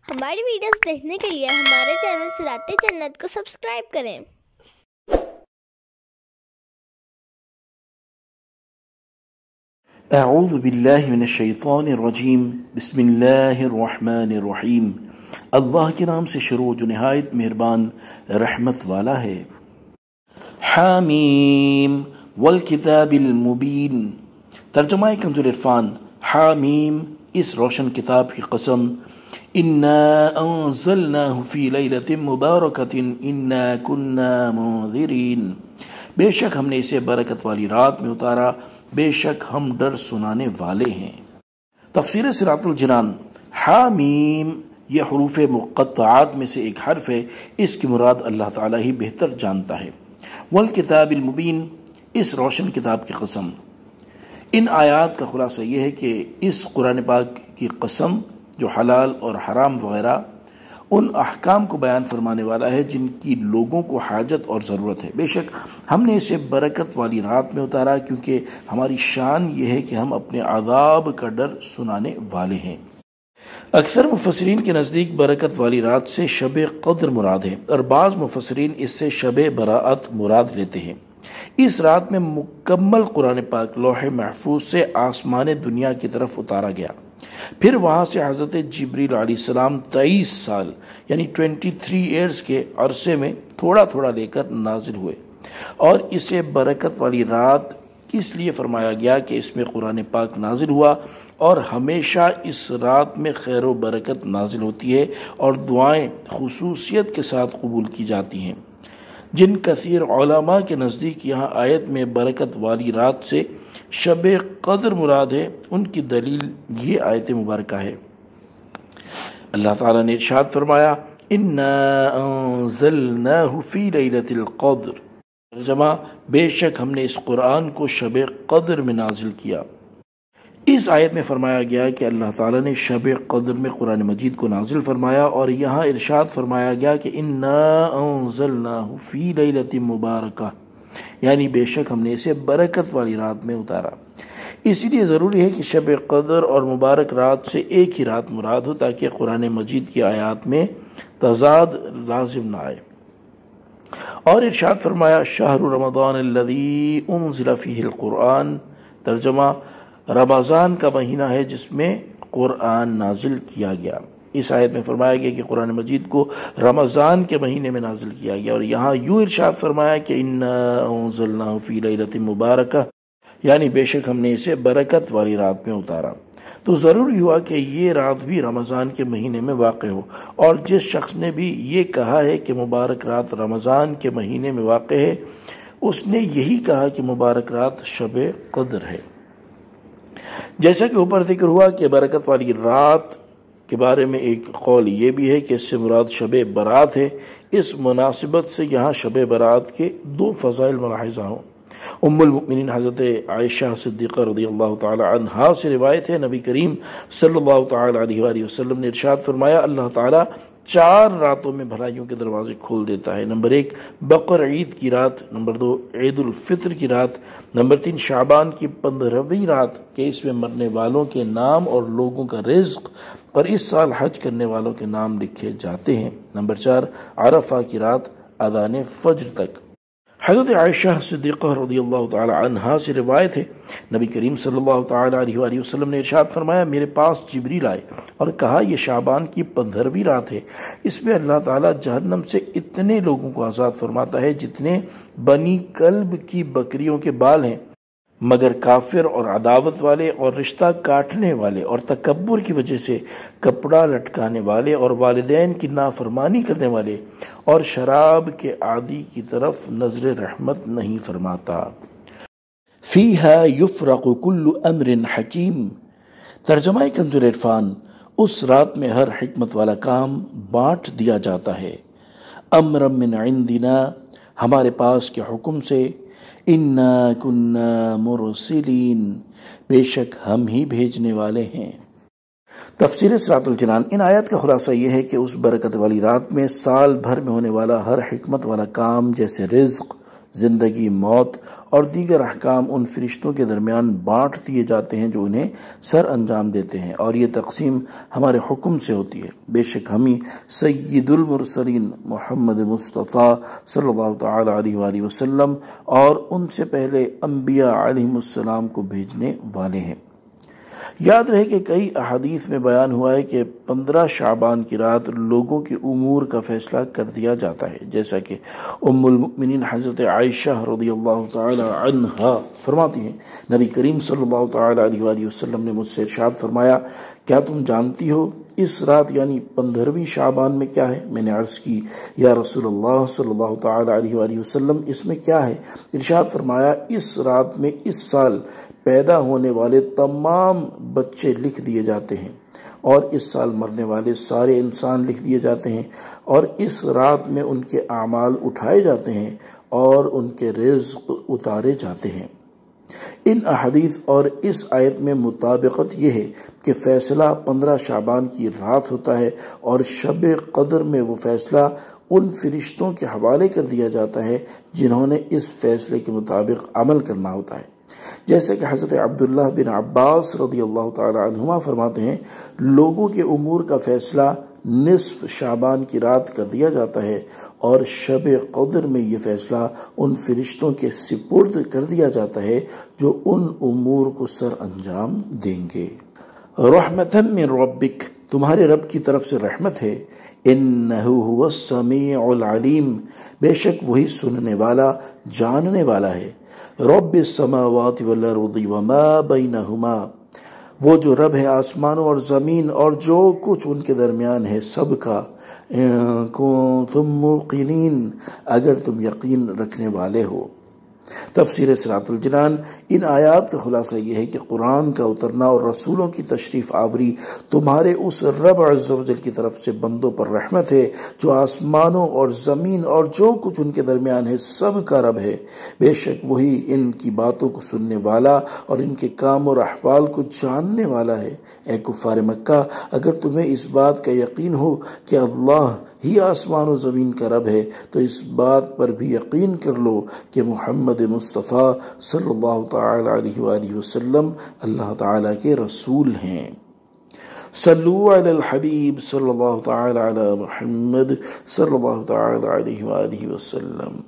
ہماری ویڈیوز دیکھنے کے لیے ہمارے چینل صراط جنت کو سبسکرائب کریں۔ اعوذ باللہ من الشیطان الرجیم، بسم اللہ الرحمن الرحیم۔ اللہ کے نام سے شروع جو نہایت مہربان رحمت والا ہے۔ حامیم والکتاب المبین۔ ترجمہ کنز العرفان۔ حامیم، اس روشن کتاب کی قسم، انا انزلناہ فی لیلۃ مبارکۃ انا کنا منذرین، بے شک ہم نے اسے برکت والی رات میں اتارا، بے شک ہم ڈر سنانے والے ہیں۔ تفسیر صراط الجنان۔ حامیم یہ حروف مقطعات میں سے ایک حرف ہے، اس کی مراد اللہ تعالیٰ ہی بہتر جانتا ہے۔ والکتاب المبین، اس روشن کتاب کی قسم۔ ان آیات کا خلاصہ یہ ہے کہ اس قرآن پاک کی قسم جو حلال اور حرام وغیرہ ان احکام کو بیان فرمانے والا ہے جن کی لوگوں کو حاجت اور ضرورت ہے۔ بے شک ہم نے اسے برکت والی رات میں اتارا، کیونکہ ہماری شان یہ ہے کہ ہم اپنے عذاب کا ڈر سنانے والے ہیں۔ اکثر مفسرین کے نزدیک برکت والی رات سے شب قدر مراد ہے، اور بعض مفسرین اس سے شب براءت مراد لیتے ہیں۔ اس رات میں مکمل قرآن پاک لوح محفوظ سے آسمان دنیا کی طرف اتارا گیا، پھر وہاں سے حضرت جبریل علیہ السلام 23 سال یعنی 23 ایئرز کے عرصے میں تھوڑا تھوڑا لے کر نازل ہوئے، اور اسے برکت والی رات اس لیے فرمایا گیا کہ اس میں قرآن پاک نازل ہوا، اور ہمیشہ اس رات میں خیر و برکت نازل ہوتی ہے اور دعائیں خصوصیت کے ساتھ قبول کی جاتی ہیں۔ جن کثیر علماء کے نزدیک یہاں آیت میں برکت والی رات سے شب قدر مراد ہے، ان کی دلیل یہ آیت مبارکہ ہے۔ اللہ تعالیٰ نے ارشاد فرمایا، اِنَّا أَنزَلْنَاهُ فِي لَيْلَةِ الْقَدْرِ، ترجمہ بے شک ہم نے اس قرآن کو شب قدر میں نازل کیا۔ اس آیت میں فرمایا گیا کہ اللہ تعالیٰ نے شب قدر میں قرآن مجید کو نازل فرمایا، اور یہاں ارشاد فرمایا گیا کہ اِنَّا أَنزَلْنَاهُ فِي لَيْلَةٍ مُبَارَكَةٍ، یعنی بے شک ہم نے اسے برکت والی رات میں اتارا۔ اسی لیے ضروری ہے کہ شب قدر اور مبارک رات سے ایک ہی رات مراد ہو، تاکہ قرآن مجید کی آیات میں تضاد لازم نہ آئے۔ اور ارشاد فرمایا، شہر رمضان الذی انزل فیہ القرآن، ترجمہ رمضان کا مہینہ ہے جس میں قرآن نازل کیا گیا۔ اس آیت میں فرمایا گیا کہ قرآن مجید کو رمضان کے مہینے میں نازل کیا گیا، اور یہاں یوں ارشاد فرمایا کہ اِنَّا أَنزَلْنَاهُ فِي لَيْلَةٍ مُبَارَكَةٍ، یعنی بے شک ہم نے اسے برکت والی رات میں اتارا۔ تو ضروری ہوا کہ یہ رات بھی رمضان کے مہینے میں واقع ہو، اور جس شخص نے بھی یہ کہا ہے کہ مبارک رات رمضان کے مہینے میں واقع ہے، اس نے یہی کہا کہ مبارک رات شب قدر ہے۔ جیسا کہ اوپر ذکر ہوا کہ برکت والی رات کے بارے میں ایک قول یہ بھی ہے کہ اس سے مراد شب برات ہے۔ اس مناسبت سے یہاں شب برات کے دو فضائل ملاحظہ ہوں۔ ام المؤمنین حضرت عائشہ صدیقہ رضی اللہ تعالی عنہا سے روایت ہے، نبی کریم صلی اللہ تعالی علیہ وآلہ وسلم نے ارشاد فرمایا، اللہ تعالی 4 راتوں میں بھلائیوں کے دروازے کھول دیتا ہے۔ نمبر 1 بقر عید کی رات، نمبر 2 عید الفطر کی رات، نمبر 3 شعبان کی 15ویں رات، کہ اس میں مرنے والوں کے نام اور لوگوں کا رزق اور اس سال حج کرنے والوں کے نام لکھے جاتے ہیں۔ نمبر 4 عرفہ کی رات اذان فجر تک۔ حضرت عائشہ صدیقہ رضی اللہ تعالی عنہا سے روایت ہے، نبی کریم صلی اللہ تعالی علیہ وآلہ وسلم نے ارشاد فرمایا، میرے پاس جبریل آئے اور کہا، یہ شعبان کی 15ویں رات ہے، اس میں اللہ تعالیٰ جہنم سے اتنے لوگوں کو آزاد فرماتا ہے جتنے بنی کلب کی بکریوں کے بال ہیں، مگر کافر اور عداوت والے اور رشتہ کاٹنے والے اور تکبر کی وجہ سے کپڑا لٹکانے والے اور والدین کی نافرمانی کرنے والے اور شراب کے عادی کی طرف نظر رحمت نہیں فرماتا۔ فیہا یفرق کل امر حکیم، ترجمہ کنز العرفان، اس رات میں ہر حکمت والا کام بانٹ دیا جاتا ہے۔ امرا من عندنا، ہمارے پاس کے حکم سے، انا کنا مرسلین، بے شک ہم ہی بھیجنے والے ہیں۔ تفسیر صراط الجنان۔ ان آیات کا خلاصہ یہ ہے کہ اس برکت والی رات میں سال بھر میں ہونے والا ہر حکمت والا کام، جیسے رزق، زندگی، موت اور دیگر احکام ان فرشتوں کے درمیان بانٹ دیے جاتے ہیں جو انہیں سر انجام دیتے ہیں، اور یہ تقسیم ہمارے حکم سے ہوتی ہے۔ بے شک ہم ہی سید المرسلین محمد مصطفیٰ صلی اللہ تعالی علیہ وآلہ وسلم اور ان سے پہلے انبیاء علیہم السلام کو بھیجنے والے ہیں۔ یاد رہے کہ کئی احادیث میں بیان ہوا ہے کہ 15 شعبان کی رات لوگوں کے امور کا فیصلہ کر دیا جاتا ہے، جیسا کہ ام المؤمنین حضرت عائشہ رضی اللہ تعالی عنہا فرماتی ہیں، نبی کریم صلی اللہ تعالی علیہ وآلہ وسلم نے مجھ سے ارشاد فرمایا، کیا تم جانتی ہو اس رات یعنی 15ویں شعبان میں کیا ہے؟ میں نے عرض کی، یا رسول اللہ صلی اللہ تعالی علیہ وآلہ وسلم اس میں کیا ہے؟ ارشاد فرمایا، اس رات میں اس سال پیدا ہونے والے تمام بچے لکھ دیے جاتے ہیں، اور اس سال مرنے والے سارے انسان لکھ دیے جاتے ہیں، اور اس رات میں ان کے اعمال اٹھائے جاتے ہیں اور ان کے رزق اتارے جاتے ہیں۔ ان احادیث اور اس آیت میں مطابقت یہ ہے کہ فیصلہ 15 شعبان کی رات ہوتا ہے، اور شب قدر میں وہ فیصلہ ان فرشتوں کے حوالے کر دیا جاتا ہے جنہوں نے اس فیصلے کے مطابق عمل کرنا ہوتا ہے۔ جیسے کہ حضرت عبداللہ بن عباس رضی اللہ تعالی عنہما فرماتے ہیں، لوگوں کے امور کا فیصلہ نصف شعبان کی رات کر دیا جاتا ہے، اور شب قدر میں یہ فیصلہ ان فرشتوں کے سپرد کر دیا جاتا ہے جو ان امور کو سر انجام دیں گے۔ رحمتا من ربک، تمہارے رب کی طرف سے رحمت ہے، انہ هو السمیع العلیم، بے شک وہی سننے والا جاننے والا ہے۔ رب السماوات والارض وما بینہما، وہ جو رب ہے آسمانوں اور زمین اور جو کچھ ان کے درمیان ہے سب کا، کنتم موقنین، اگر تم یقین رکھنے والے ہو۔ تفسیر صراط الجنان۔ ان آیات کا خلاصہ یہ ہے کہ قرآن کا اترنا اور رسولوں کی تشریف آوری تمہارے اس رب عز و جل کی طرف سے بندوں پر رحمت ہے جو آسمانوں اور زمین اور جو کچھ ان کے درمیان ہے سب کا رب ہے۔ بے شک وہی ان کی باتوں کو سننے والا اور ان کے کام اور احوال کو جاننے والا ہے۔ اے کفار مکہ، اگر تمہیں اس بات کا یقین ہو کہ اللہ ہی آسمان و زمین کا رب ہے تو اس بات پر بھی یقین کر لو کہ محمد مصطفیٰ صلی اللہ تعالی علیہ وآلہ وسلم اللہ تعالی کے رسول ہیں۔ صلو علی الحبیب صلی اللہ تعالی علی محمد صلی اللہ تعالی علیہ وآلہ وسلم۔